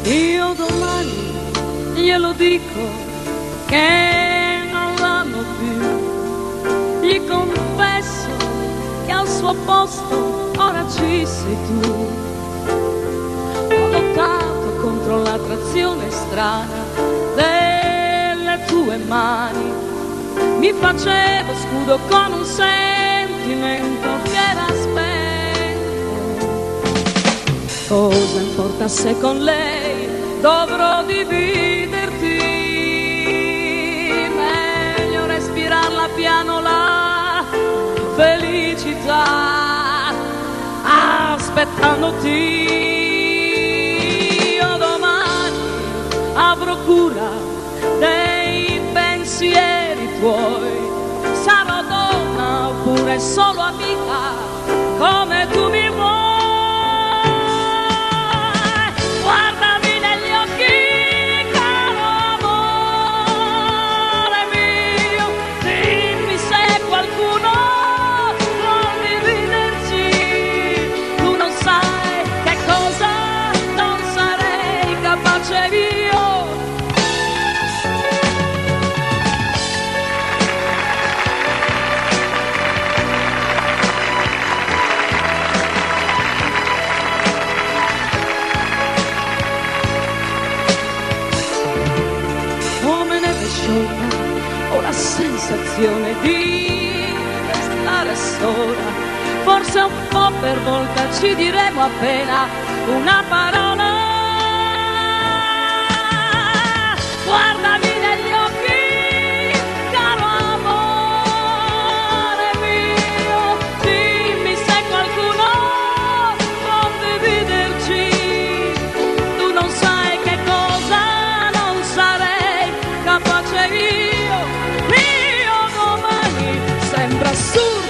Io domani glielo dico che non l'amo più, gli confesso che al suo posto ora ci sei tu. Ho lottato contro l'attrazione strana delle tue mani, mi facevo scudo con un sentimento che era spento. Cosa importa se con lei dovrò dividerti? Meglio respirarla piano la felicità, aspettandoti. Io domani avrò cura dei pensieri tuoi, sarò donna oppure solo amica, come tu mi vuoi. Guardami negli occhi, caro amore mio, dimmi se qualcuno vuol dividerci. Tu non sai che cosa non sarei capace io. Ho la sensazione di restare sola, forse un po' per volta ci diremo appena una parola. Guardami negli occhi, caro amore mio, dimmi se qualcuno può dividerci. Tu non sai che cosa non sarei capace io domani. Sembra assurdo